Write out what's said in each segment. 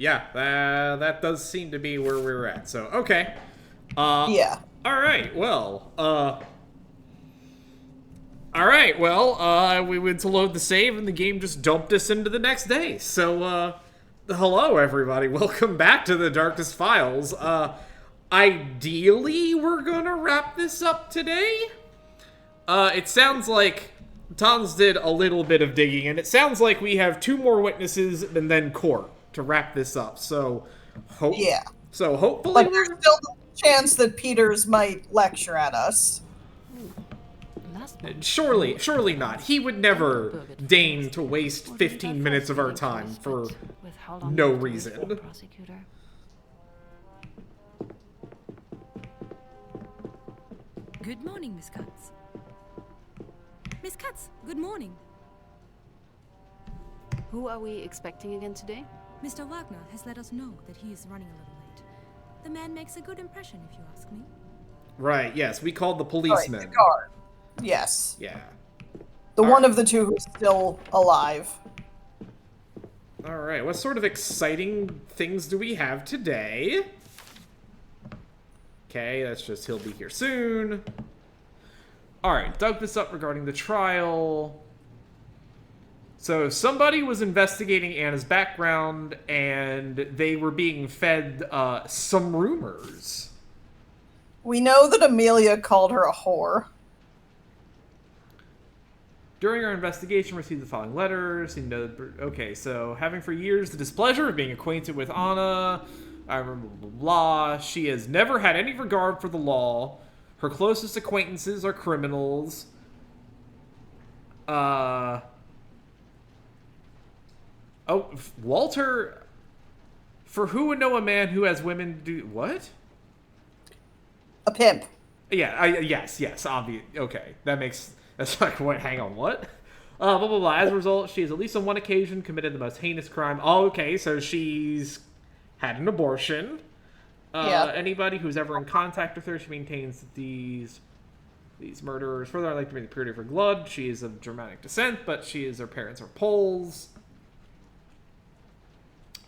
Yeah, that does seem to be where we're at. So, okay. Yeah. Alright, well, we went to load the save and the game just dumped us into the next day. So, hello everybody. Welcome back to the Darkest Files. Ideally, we're gonna wrap this up today. It sounds like Tons did a little bit of digging, and it sounds like we have 2 more witnesses and then court to wrap this up. So, Yeah. hopefully, But there's still the chance that Peters might lecture at us. surely not. He would never deign to waste 15 minutes of our time for no reason. Good morning, Miss Katz. Miss Katz, good morning. Who are we expecting again today? Mr. Wagner has let us know that he is running a little late. The man makes a good impression, if you ask me. Right, yes, we called the Right, policeman. the guard. Yes. Yeah. The All one right. of the 2 who's still alive. Alright, what sort of exciting things do we have today? Okay, that's just he'll be here soon. Alright, dug this up regarding the trial. So somebody was investigating Anna's background, and they were being fed some rumors. We know that Amelia called her a whore. During our investigation, received the following letters. Okay, so having for years the displeasure of being acquainted with Anna, I remember blah, blah, blah. She has never had any regard for the law. Her closest acquaintances are criminals. Walter, for who would know a man who has women do what? A pimp. Yeah, yes, obvious. Okay, that's like, what, hang on, what? Blah, blah, blah. As a result, she has at least on one occasion committed the most heinous crime. Oh, okay, so she's had an abortion. Yeah. Anybody who's ever in contact with her, she maintains that these murderers, further, I'd like to bring the purity of her blood. She is of Germanic descent, but her parents are Poles.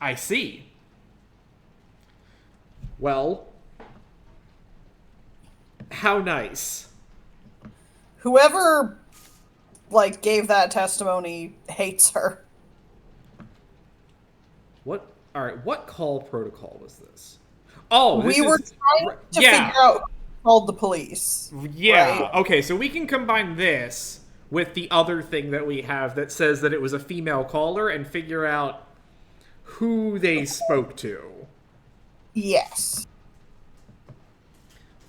I see. Well, how nice. Whoever, gave that testimony hates her. What? All right. What call protocol was this? Oh, We were trying to figure out who called the police. Yeah. Right? Okay. So we can combine this with the other thing that we have that says that it was a female caller and figure out who they spoke to. Yes.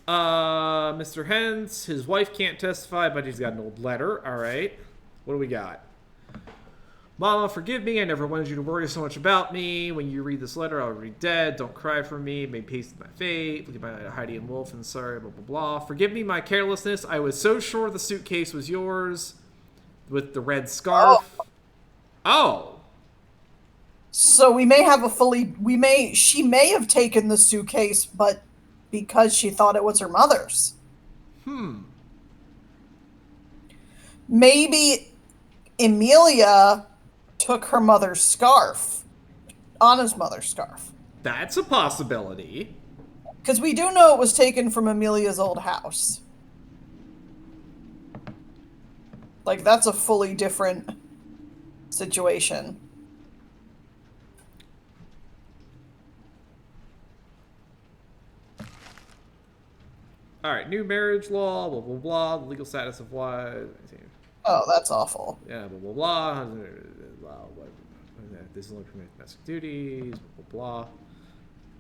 Mr. Hens, his wife can't testify, but he's got an old letter. All right. What do we got? Mama, forgive me. I never wanted you to worry so much about me. When you read this letter, I'll be dead. Don't cry for me. It made peace with my fate. Look at my Heidi and Wolf and sorry, blah, blah, blah. Forgive me my carelessness. I was so sure the suitcase was yours with the red scarf. Oh. So we may have she may have taken the suitcase, but because she thought it was her mother's. Maybe Amelia took her mother's scarf. Anna's mother's scarf. That's a possibility. Because we do know it was taken from Amelia's old house. That's a fully different situation. All right, new marriage law, blah, blah, blah, the legal status of wives. Oh, that's awful. Yeah, blah, blah, blah. This is only permitted domestic duties, blah, blah, blah.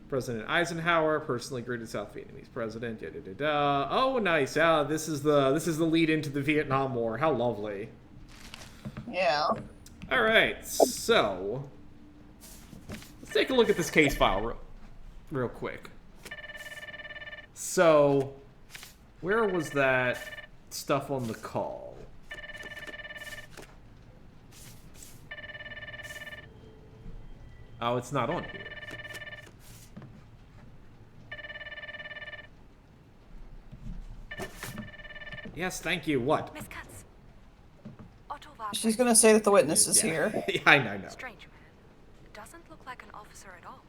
President Eisenhower personally greeted South Vietnamese president, da, da, da, da. Oh, nice. Yeah, this is the lead into the Vietnam War. How lovely. Yeah. All right, so let's take a look at this case file real quick. So, where was that stuff on the call? Oh, it's not on here. Yes, thank you. What? Miss Katz. Otto Wagner. She's gonna say that the witness is here. Yeah, I know. Strange man. It doesn't look look like an officer at all.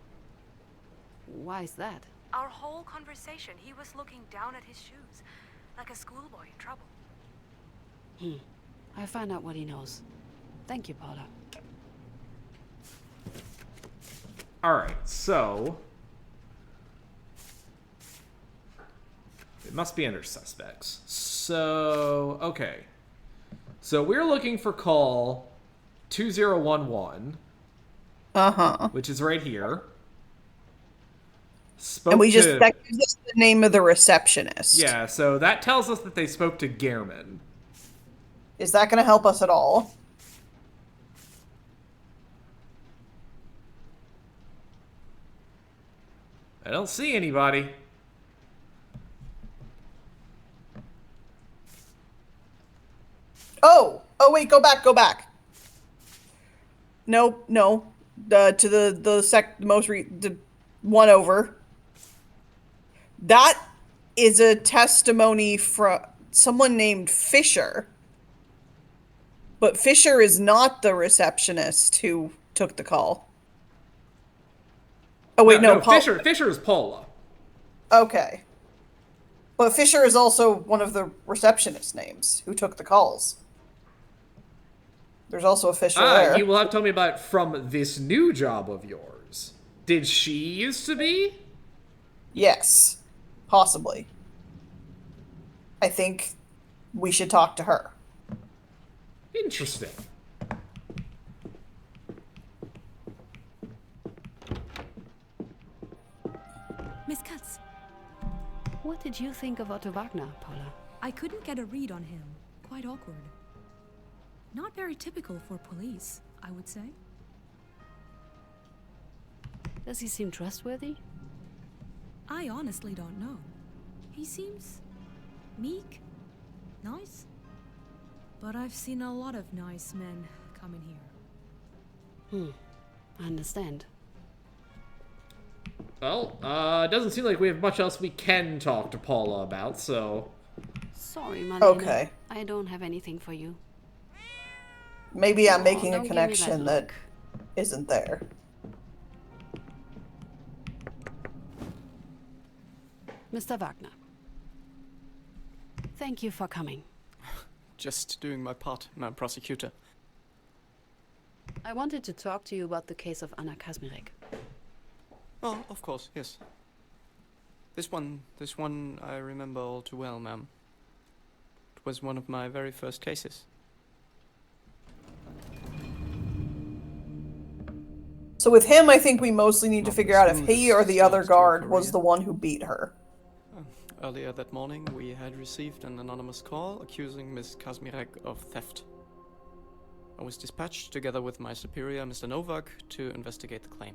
Why is that? Our whole conversation, he was looking down at his shoes, like a schoolboy in trouble. I'll find out what he knows. Thank you, Paula. Alright, so... it must be under suspects. So, okay. So we're looking for call 2011. Uh-huh. Which is right here. And that gives us the name of the receptionist. Yeah, so that tells us that they spoke to Gehrman. Is that going to help us at all? I don't see anybody. Oh wait, go back. No. To the one over. That is a testimony from someone named Fisher. But Fisher is not the receptionist who took the call. Oh wait, no, Fisher is Paula. Okay. But Fisher is also one of the receptionist names who took the calls. There's also a Fisher there. You will have to tell me about from this new job of yours. Did she used to be? Yes. Possibly. I think we should talk to her. Interesting. Miss Katz, What did you think of Otto Wagner, Paula? I couldn't get a read on him. Quite awkward. Not very typical for police, I would say. Does he seem trustworthy? I honestly don't know. He seems meek, nice. But I've seen a lot of nice men come in here. I understand. Well, it doesn't seem like we have much else we can talk to Paula about, so... Sorry, Marlena. Okay. I don't have anything for you. Maybe I'm making Don't a give me that connection that isn't there. Mr. Wagner. Thank you for coming. Just doing my part, Madam Prosecutor. I wanted to talk to you about the case of Anna Kazmirek. Oh, of course, yes. This one I remember all too well, ma'am. It was one of my very first cases. So with him, I think we mostly need to figure out if he or the other Start to guard was career. the one who beat her. Earlier that morning, we had received an anonymous call accusing Miss Kazmirek of theft. I was dispatched together with my superior, Mr. Nowak, to investigate the claim.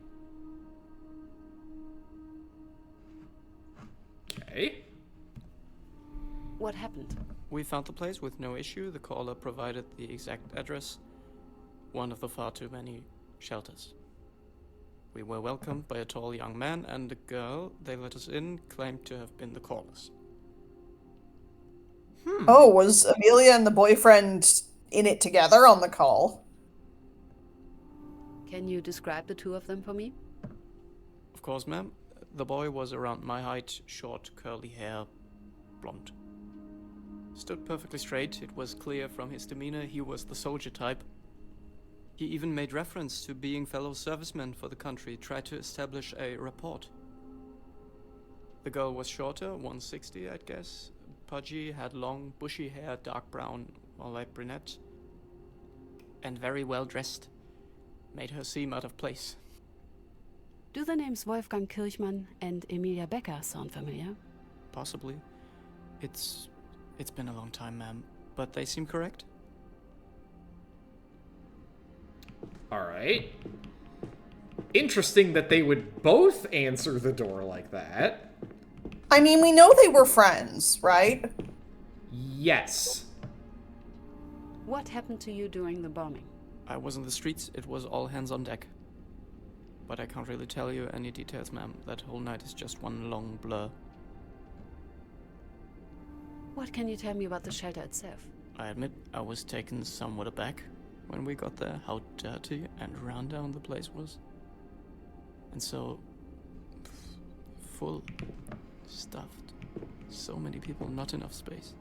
Okay. What happened? We found the place with no issue. The caller provided the exact address, one of the far too many shelters. We were welcomed by a tall young man, and the girl they let us in claimed to have been the callers. Oh, was Amelia and the boyfriend in it together on the call? Can you describe the two of them for me? Of course, ma'am. The boy was around my height, short, curly hair, blonde. Stood perfectly straight. It was clear from his demeanor he was the soldier type. He even made reference to being fellow servicemen for the country, tried to establish a rapport. The girl was shorter, 160, I'd guess. Pudgy, had long, bushy hair, dark brown, or light brunette. And very well dressed. Made her seem out of place. Do the names Wolfgang Kirchmann and Emilia Becker sound familiar? Possibly. It's been a long time, ma'am. But they seem correct? Alright. Interesting that they would both answer the door like that. I mean, we know they were friends, right? Yes. What happened to you during the bombing? I was in the streets. It was all hands on deck. But I can't really tell you any details, ma'am. That whole night is just one long blur. What can you tell me about the shelter itself? I admit I was taken somewhat aback when we got there, how dirty and run down the place was. And so full, stuffed, so many people, not enough space.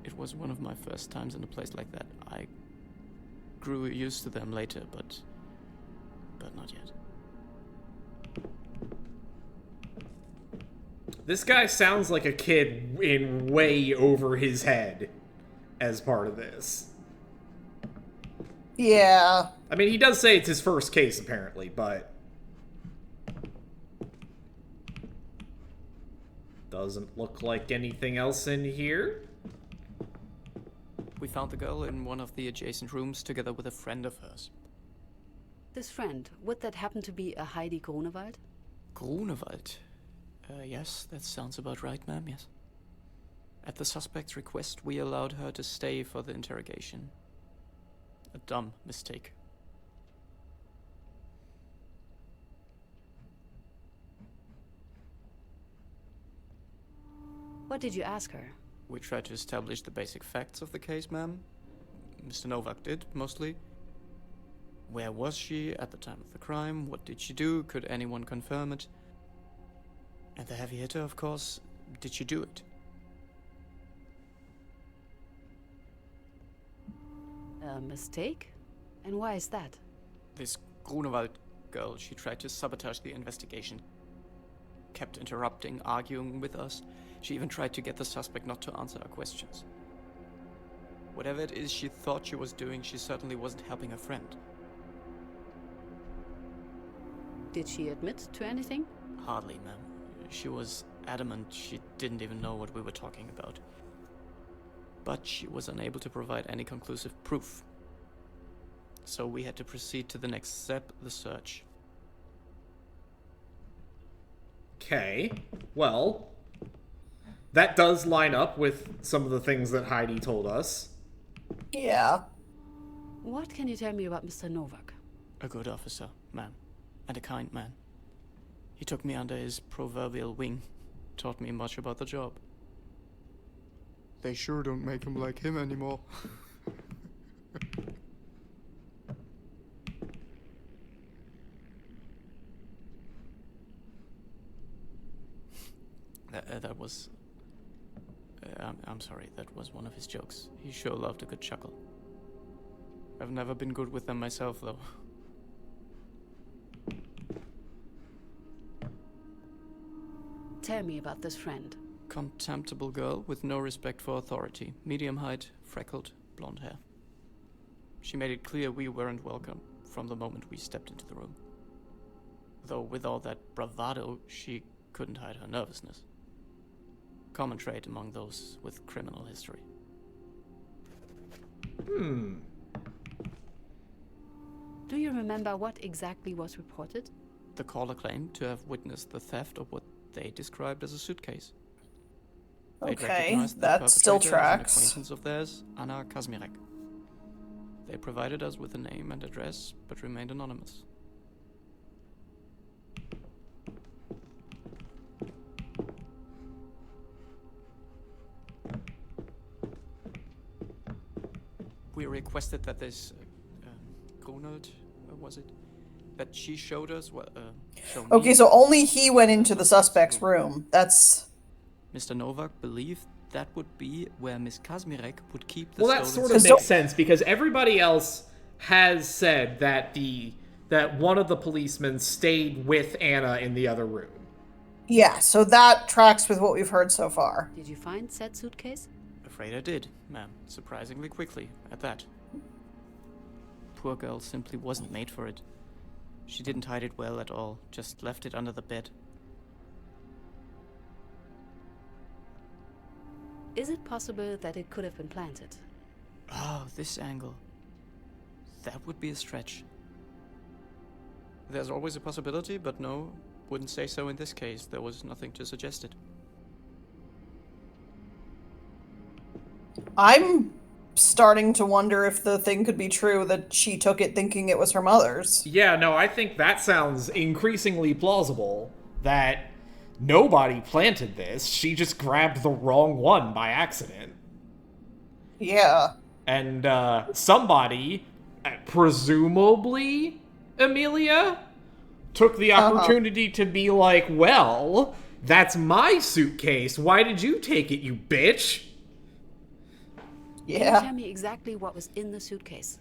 It was one of my first times in a place like that. I grew used to them later, but not yet. This guy sounds like a kid in way over his head as part of this. Yeah. I mean, he does say it's his first case, apparently, but... doesn't look like anything else in here. We found the girl in one of the adjacent rooms together with a friend of hers. This friend, would that happen to be a Heidi Grunewald? Grunewald? Yes, that sounds about right, ma'am, yes. At the suspect's request, we allowed her to stay for the interrogation. A dumb mistake. What did you ask her? We tried to establish the basic facts of the case, ma'am. Mr. Nowak did, mostly. Where was she at the time of the crime? What did she do? Could anyone confirm it? And the heavy hitter, of course, did she do it? A mistake? And why is that? This Grunewald girl, she tried to sabotage the investigation. Kept interrupting, arguing with us. She even tried to get the suspect not to answer our questions. Whatever it is she thought she was doing, she certainly wasn't helping her friend. Did she admit to anything? Hardly, ma'am. She was adamant she didn't even know what we were talking about. But she was unable to provide any conclusive proof. So we had to proceed to the next step, the search. Okay, well, that does line up with some of the things that Heidi told us. Yeah. What can you tell me about Mr. Nowak? A good officer, ma'am, and a kind man. He took me under his proverbial wing, taught me much about the job. They sure don't make him like him anymore. That was... I'm sorry, that was one of his jokes. He sure loved a good chuckle. I've never been good with them myself, though. Tell me about this friend. Contemptible girl with no respect for authority. Medium height, freckled, blonde hair. She made it clear we weren't welcome from the moment we stepped into the room. Though with all that bravado, she couldn't hide her nervousness. Common trait among those with criminal history. Do you remember what exactly was reported? The caller claimed to have witnessed the theft of what they described as a suitcase. They'd Okay, recognized the that still perpetrator as an tracks. acquaintance of theirs, Anna Kazmirek. They provided us with a name and address, but remained anonymous. We requested that this Grunewald, was it? That she showed us what. Okay, so only he went into the suspect's room. That's... Mr. Nowak believed that would be where Miss Kazmirek would keep the Well, that stolen sort of So- makes sense, because everybody else has said that that one of the policemen stayed with Anna in the other room. Yeah, so that tracks with what we've heard so far. Did you find said suitcase? Afraid I did, ma'am. Surprisingly quickly, at that. Poor girl simply wasn't made for it. She didn't hide it well at all, just left it under the bed. Is it possible that it could have been planted? Oh, this angle. That would be a stretch. There's always a possibility, but no, wouldn't say so in this case. There was nothing to suggest it. I'm starting to wonder if the thing could be true that she took it thinking it was her mother's. Yeah, no, I think that sounds increasingly plausible, that nobody planted this. She just grabbed the wrong one by accident. Yeah. And somebody, presumably Amelia, took the opportunity to be like, well, that's my suitcase. Why did you take it, you bitch? Can you Yeah. tell me exactly what was in the suitcase?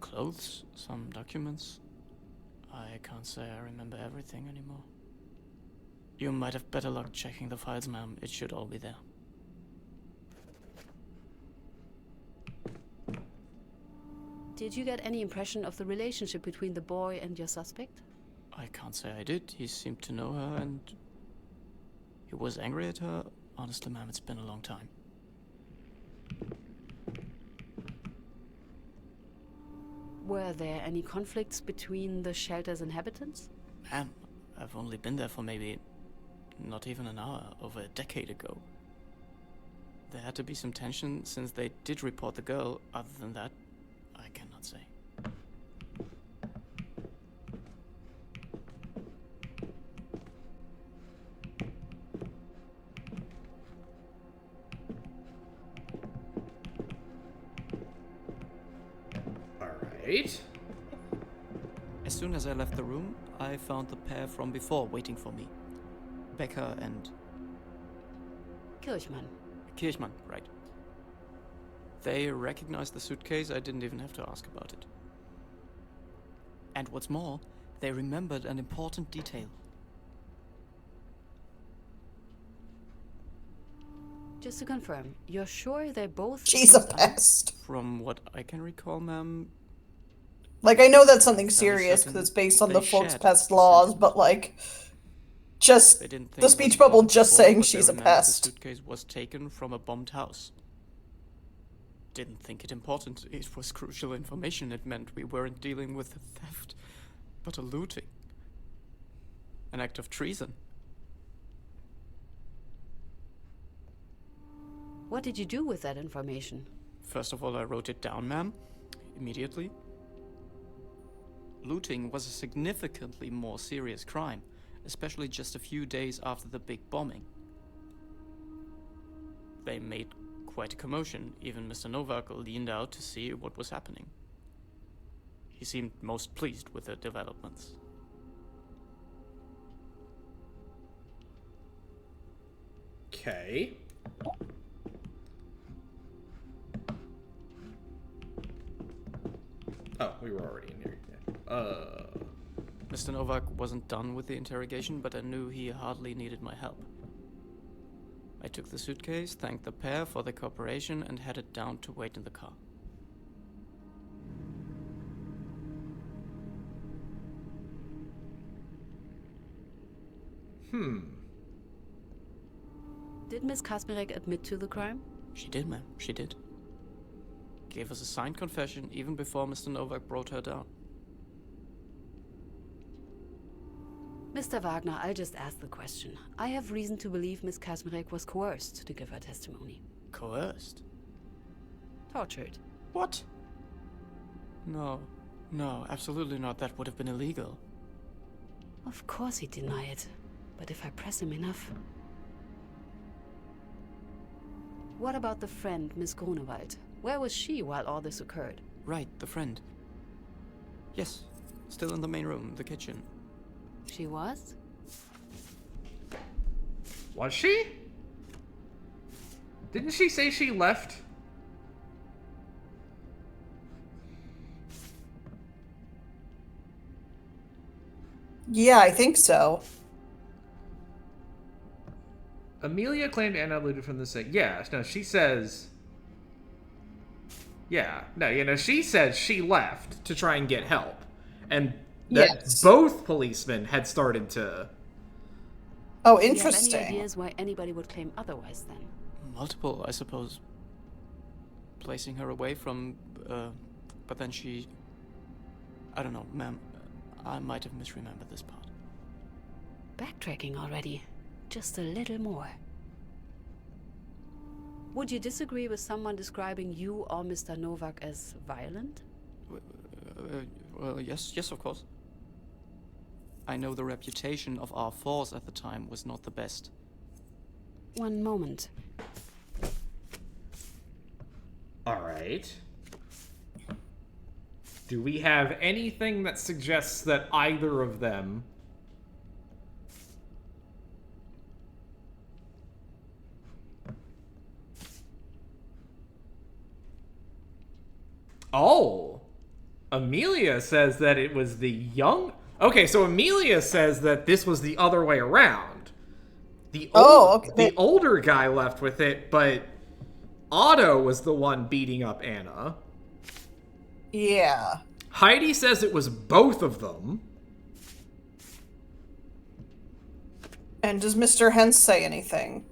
Clothes, some documents. I can't say I remember everything anymore. You might have better luck checking the files, ma'am. It should all be there. Did you get any impression of the relationship between the boy and your suspect? I can't say I did. He seemed to know her and he was angry at her. Honestly, ma'am, it's been a long time. Were there any conflicts between the shelter's inhabitants? Ma'am, I've only been there for maybe not even an hour, over a decade ago. There had to be some tension since they did report the girl. Other than that, I cannot say. Alright. As soon as I left the room, I found the pair from before waiting for me. Becker and Kirchmann. Kirchmann, right. They recognized the suitcase. I didn't even have to ask about it. And what's more, they remembered an important detail. Just to confirm, you're sure they both... She's a pest. From what I can recall, ma'am, Like, I know that's something Fairly serious certain because it's based on they the folks shared pest the laws, sentence. but like, just they didn't think the it was speech bubble important just before, saying but they she's a remembered pest. The suitcase was taken from a bombed house. Didn't think it important. It was crucial information. It meant we weren't dealing with a theft, but a looting. An act of treason. What did you do with that information? First of all, I wrote it down, ma'am, immediately. Looting was a significantly more serious crime, especially just a few days after the big bombing. They made quite a commotion. Even Mr. Nowak leaned out to see what was happening. He seemed most pleased with the developments. Okay. Oh, we were already in here. Yeah. Mr. Nowak wasn't done with the interrogation, but I knew he hardly needed my help. I took the suitcase, thanked the pair for their cooperation, and headed down to wait in the car. Did Miss Kasmirek admit to the crime? She did, ma'am. She did. Gave us a signed confession even before Mr. Nowak brought her down. Mr. Wagner, I'll just ask the question. I have reason to believe Miss Kasmirek was coerced to give her testimony. Coerced? Tortured. What? No, absolutely not. That would have been illegal. Of course he'd deny it. But if I press him enough... What about the friend, Miss Grunewald? Where was she while all this occurred? Right, the friend. Yes, still in the main room, the kitchen. She was? Was she? Didn't she say she left? Yeah, I think so. Amelia claimed Anna alluded from the thing. Yeah, no, she says... Yeah, no, she said she left to try and get help. And that Yes. both policemen had started to... Oh, Do you have any interesting. ideas why anybody would claim otherwise then? Multiple, I suppose. Placing her away from, but then she... I don't know, ma'am. I might have misremembered this part. Backtracking already. Just a little more. Would you disagree with someone describing you or Mr. Nowak as violent? Well, yes, of course. I know the reputation of our force at the time was not the best. One moment. Alright. Do we have anything that suggests that either of them... Oh! Amelia says that it was the young... Okay, so Amelia says that this was the other way around. The older guy left with it, but Otto was the one beating up Anna. Yeah. Heidi says it was both of them. And does Mr. Hens say anything?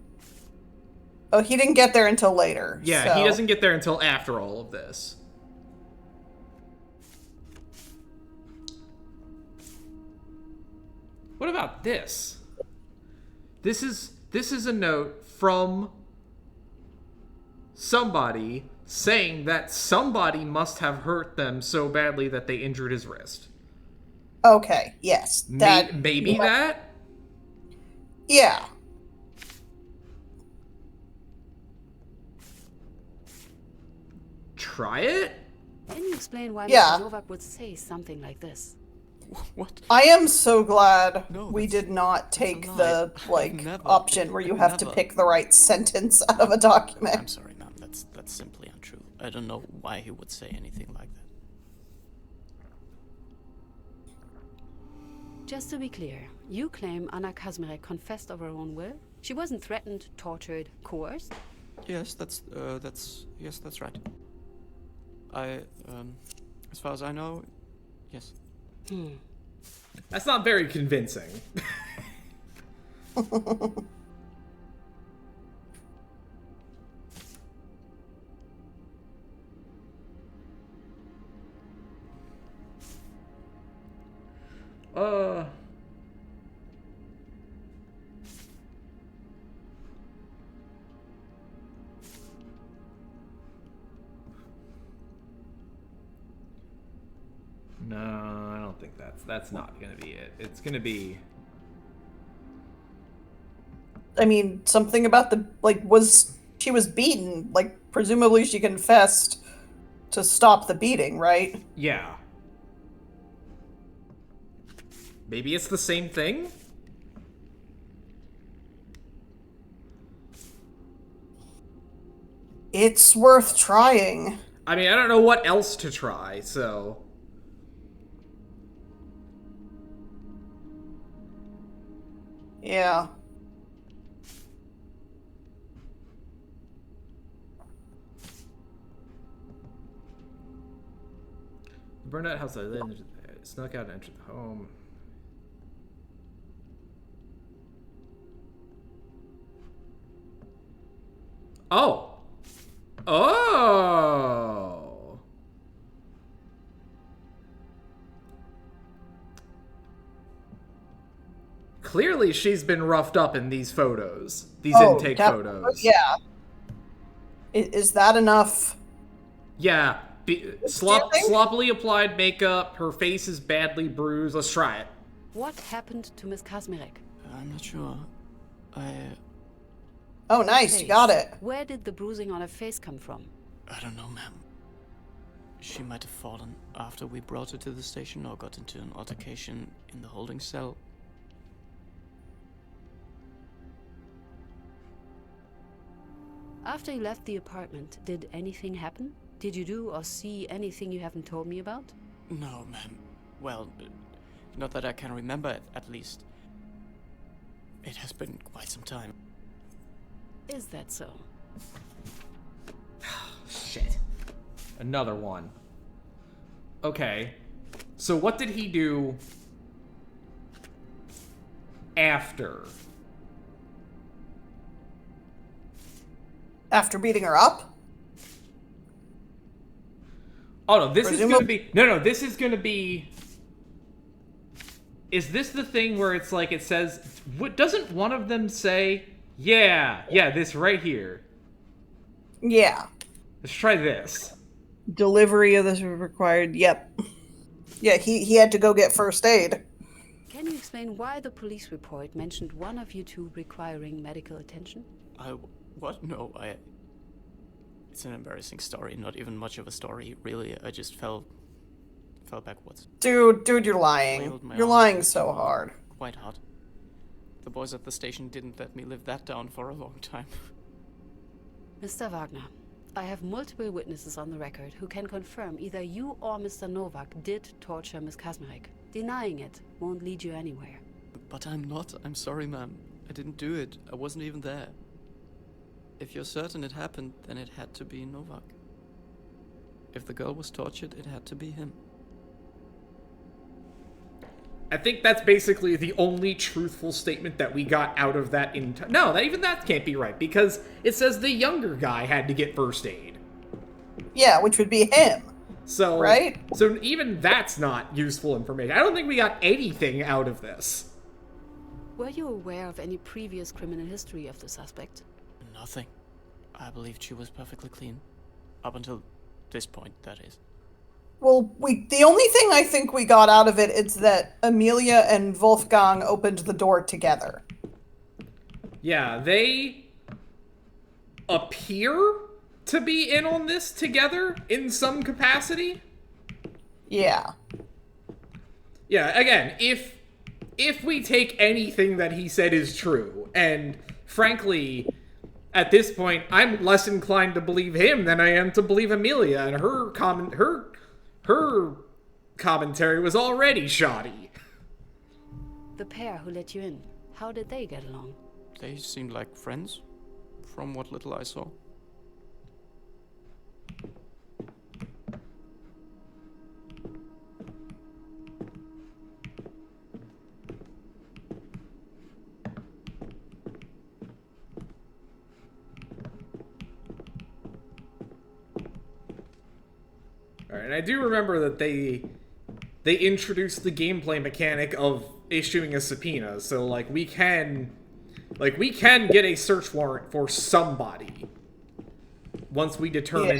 Oh, he didn't get there until later. Yeah, so. He doesn't get there until after all of this. What about this? This is a note from somebody saying that somebody must have hurt them so badly that they injured his wrist. Okay, yes. Maybe that? Yeah. Try it? Can you explain why Yeah. Mr. Nowak would say something like this? What? I am so glad No, we that's- did not take a lie. the, I've never- option where you have to never. pick the right sentence out of a document. I'm sorry, ma'am. That's simply untrue. I don't know why he would say anything like that. Just to be clear, you claim Anna Kazmarek confessed of her own will? She wasn't threatened, tortured, coerced? Yes, that's right. As far as I know, yes. That's not very convincing. No, I don't think that's not gonna be it. It's gonna be... I mean, something about she was beaten, presumably she confessed to stop the beating, right? Yeah. Maybe it's the same thing? It's worth trying. I mean, I don't know what else to try, so... Yeah. The burned out house I lived in, snuck out and entered the home. Oh! Oh! Clearly she's been roughed up in these photos. These intake photos. Yeah. Is that enough? Yeah. Sloppily applied makeup. Her face is badly bruised. Let's try it. What happened to Miss Kazmarek? I'm not sure. Oh, nice. You got it. Where did the bruising on her face come from? I don't know, ma'am. She might have fallen after we brought her to the station or got into an altercation in the holding cell. After you left the apartment, did anything happen? Did you do or see anything you haven't told me about? No, ma'am. Well, not that I can remember, at least. It has been quite some time. Is that so? Shit. Another one. Okay. So what did he do after? After beating her up? Oh no, this is gonna be... No, this is gonna be... Is this the thing where it's like it says... Doesn't one of them say... Yeah, this right here. Yeah. Let's try this. Delivery of this required. Yep. Yeah, he had to go get first aid. Can you explain why the police report mentioned one of you two requiring medical attention? What? No, It's an embarrassing story, not even much of a story, really. I just fell fell backwards. Dude, you're lying. Flailed my You're arms lying and so came out hard. Quite hard. The boys at the station didn't let me live that down for a long time. Mr. Wagner, I have multiple witnesses on the record who can confirm either you or Mr. Nowak did torture Miss Kazmarek. Denying it won't lead you anywhere. But I'm not. I'm sorry, ma'am. I didn't do it. I wasn't even there. If you're certain it happened, then it had to be Nowak. If the girl was tortured, it had to be him. I think that's basically the only truthful statement that we got out of that. No, even that can't be right, because it says the younger guy had to get first aid. Yeah, which would be him. So, right? So even that's not useful information. I don't think we got anything out of this. Were you aware of any previous criminal history of the suspect? Nothing. I believed she was perfectly clean. Up until this point, that is. Well, the only thing I think we got out of it is that Amelia and Wolfgang opened the door together. Yeah, they appear to be in on this together in some capacity. Yeah. Yeah, again, if we take anything that he said is true, and frankly, at this point, I'm less inclined to believe him than I am to believe Amelia, and her commentary was already shoddy. The pair who let you in, how did they get along? They seemed like friends, from what little I saw. Alright, and I do remember that they introduced the gameplay mechanic of issuing a subpoena, so we can get a search warrant for somebody once we determine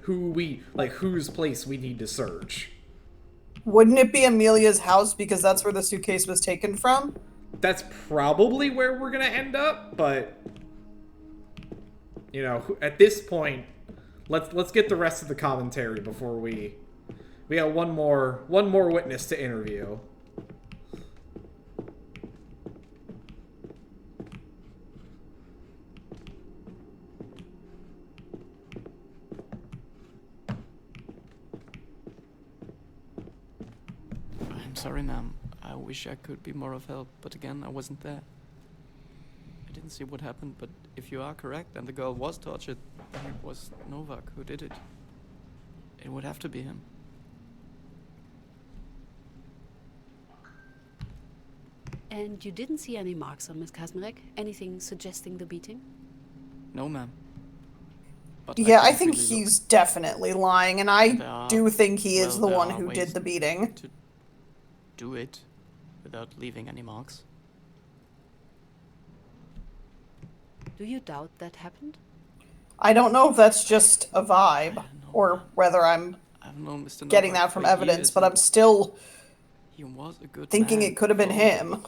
whose place we need to search. Wouldn't it be Amelia's house because that's where the suitcase was taken from? That's probably where we're gonna end up, but at this point, let's get the rest of the commentary before we got one more witness to interview. I'm sorry, ma'am. I wish I could be more of help, but again, I wasn't there. I didn't see what happened, but if you are correct and the girl was tortured, then it was Nowak who did it. It would have to be him. And you didn't see any marks on Miss Kazmarek? Anything suggesting the beating? No, ma'am. But Yeah, I can't think really he's definitely lying, and I do think he is the there one are who ways did the beating. to do it without leaving any marks. Do you doubt that happened? I don't know if that's just a vibe, or whether I'm I've known Mr. getting Nowak that from for evidence, years, but and I'm still he was a good thinking man, it could have been for all of him. it,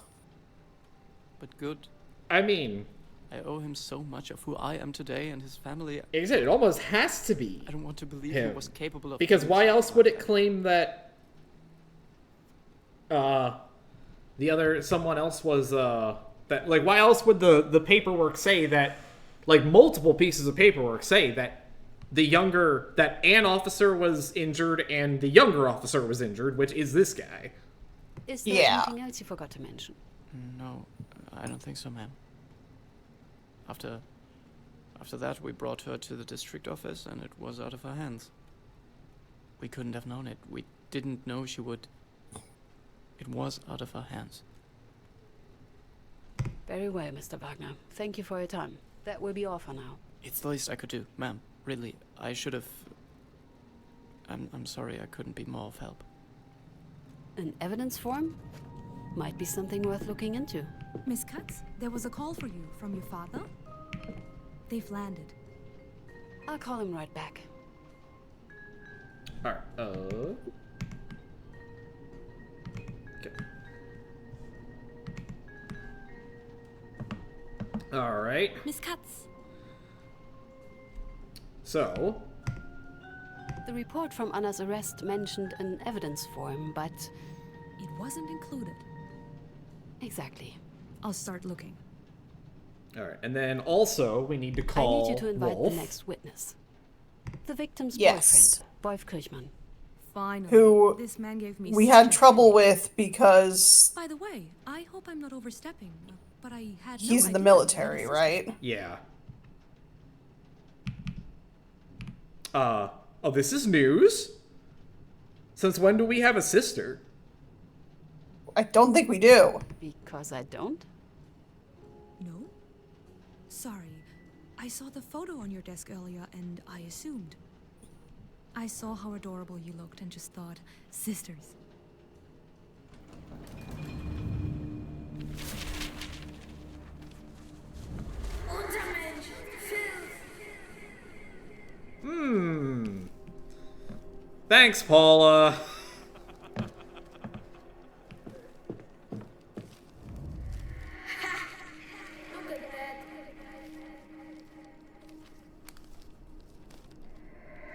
but good. I mean, I owe him so much of who I am today and his family. like I said, it almost has to be I don't want to believe him. he was capable of Because doing why something else like would it that. claim that someone else was why else would the paperwork say that, multiple pieces of paperwork say that that an officer was injured and the younger officer was injured, which is this guy. Is there Yeah. anything else you forgot to mention? No, I don't think so, ma'am. After that, we brought her to the district office, and it was out of her hands. We couldn't have known it. We didn't know she would. It was out of her hands. Very well, Mr. Wagner. Thank you for your time. That will be all for now. It's the least I could do, ma'am. Really, I should have. I'm sorry I couldn't be more of help. An evidence form? Might be something worth looking into. Miss Katz, there was a call for you from your father. They've landed. I'll call him right back. Alright, okay. Alright. Miss Katz. So, The report from Anna's arrest mentioned an evidence form, but... It wasn't included. Exactly. I'll start looking. All right, and then also we need to call I need you to invite Wolf. the next witness. The victim's Yes. boyfriend, Boyf Kirchmann. Finally. Who This man gave me we such had a trouble headache. with because By the way, I hope I'm not overstepping, but I had no he's in the idea military, you had a right? Yeah. Oh, this is news? Since when do we have a sister? I don't think we do. Because I don't? No? Sorry. I saw the photo on your desk earlier and I assumed. I saw how adorable you looked and just thought, sisters. Thanks, Paula. Look at that.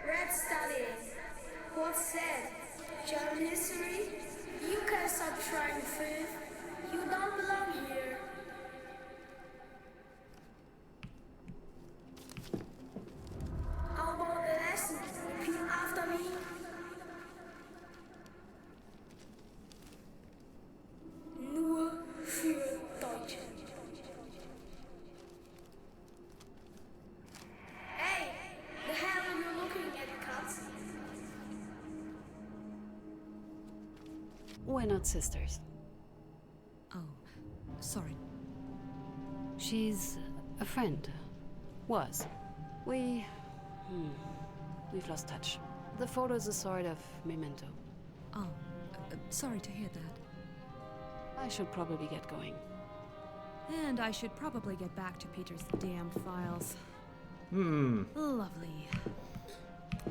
Red studies. What's that? German history? You can stop trying, Faith. You don't belong here. How about the lesson? Repeat after me. Nur für Deutsche. Hey, the hell are you looking at, Katz? We're not sisters. Oh, sorry. She's a friend. Was. We've lost touch. The photo's a sort of memento. Oh, sorry to hear that. I should probably get going. And I should probably get back to Peter's damned files. Lovely.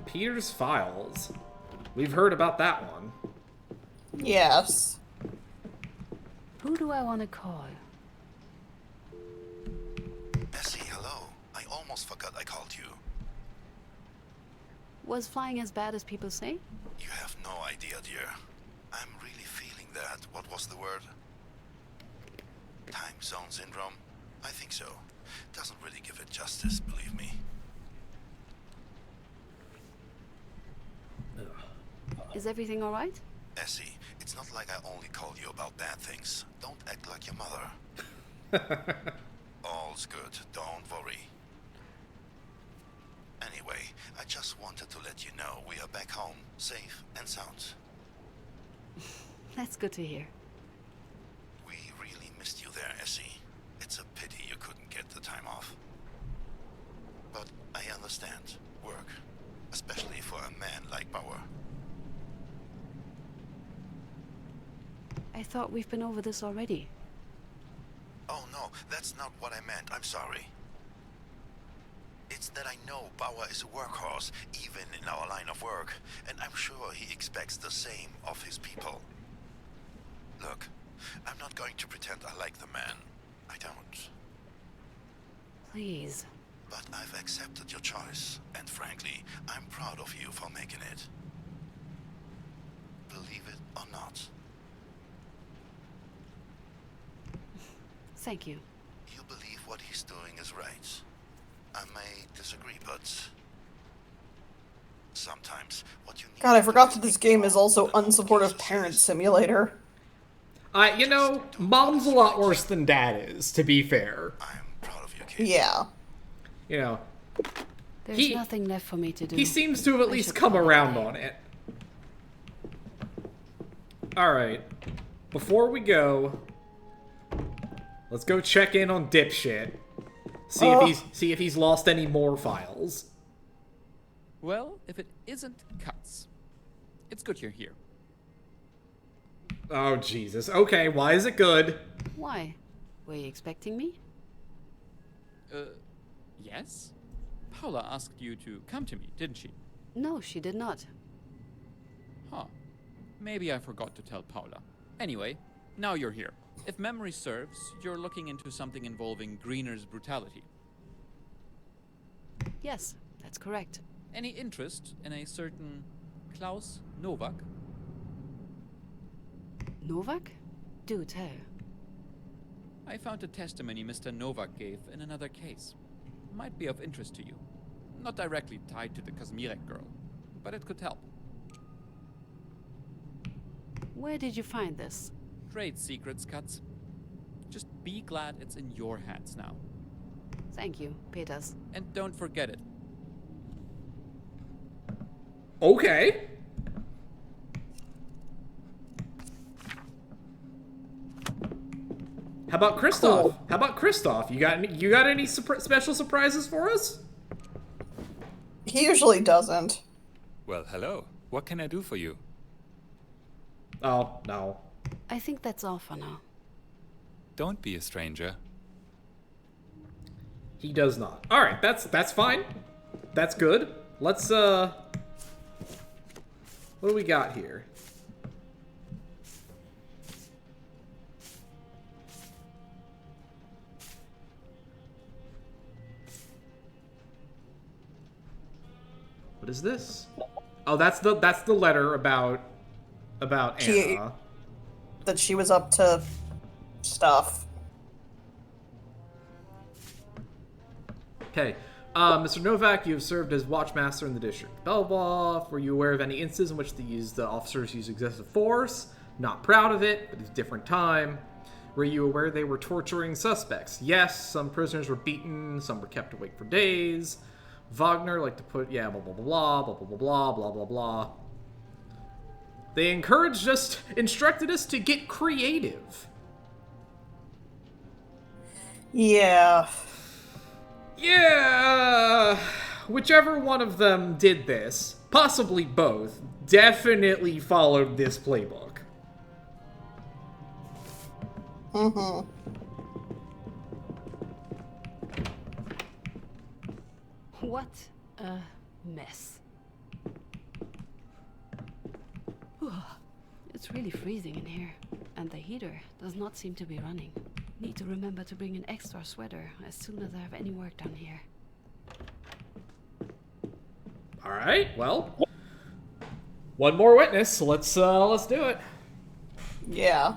Peter's Files. We've heard about that one. Yes. Who do I want to call? Bessie, hello. I almost forgot I called you. Was flying as bad as people say? You have no idea, dear. I'm really feeling that. What was the word? Time zone syndrome? I think so. Doesn't really give it justice, believe me. Is everything all right? Bessie, it's not like I only called you about bad things. Don't act like your mother. All's good. Don't worry. Anyway, I just wanted to let you know we are back home, safe and sound. That's good to hear. We really missed you there, Essie. It's a pity you couldn't get the time off. But I understand. Work. Especially for a man like Bauer. I thought we've been over this already. Oh no, that's not what I meant. I'm sorry. It's that I know Bauer is a workhorse, even in our line of work, and I'm sure he expects the same of his people. Look, I'm not going to pretend I like the man. I don't. Please. But I've accepted your choice, and frankly, I'm proud of you for making it. Believe it or not. Thank you. You believe what he's doing is right. I may disagree, but sometimes what you need. God, I to forgot do that this game is also what unsupportive Jesus parent is. simulator. You know, mom's a lot worse than dad is, to be fair. I'm proud of you, kid. Yeah. You know, There's He- nothing left for me to do. he seems to have at I least should come call it a around day. on it. Alright. Before we go, let's go check in on Dipshit. See if he's lost any more files. Well, if it isn't Cuts, it's good you're here. Oh, Jesus. Okay, why is it good? Why? Were you expecting me? Yes? Paula asked you to come to me, didn't she? No, she did not. Huh. Maybe I forgot to tell Paula. Anyway, now you're here. If memory serves, you're looking into something involving Greener's brutality. Yes, that's correct. Any interest in a certain Klaus Nowak? Nowak? Do tell. I found a testimony Mr. Nowak gave in another case. Might be of interest to you. Not directly tied to the Kazmirek girl, but it could help. Where did you find this? Trade secrets, Katz. Just be glad it's in your hands now. Thank you, Peters. And don't forget it. Okay. How about Kristoff? Cool. How about Kristoff? You got any special surprises for us? He usually doesn't. Well, hello. What can I do for you? Oh, no. I think that's all for now. Don't be a stranger. He does not. All right, that's fine. That's good. Let's what do we got here? What is this? Oh, that's the letter about Anna. That she was up to stuff. Okay. Mr. Nowak, you have served as watchmaster in the district. Blah, blah, blah. Were you aware of any instances in which the officers used excessive force? Not proud of it, but it's a different time. Were you aware they were torturing suspects? Yes, some prisoners were beaten, some were kept awake for days. Wagner liked to put, yeah, blah, blah, blah, blah, blah, blah, blah, blah, blah, blah. They instructed us to get creative. Yeah. Yeah, whichever one of them did this, possibly both, definitely followed this playbook. Mm-hmm. What a mess. It's really freezing in here, and the heater does not seem to be running. Need to remember to bring an extra sweater as soon as I have any work done here. All right, well, one more witness, so let's do it. Yeah.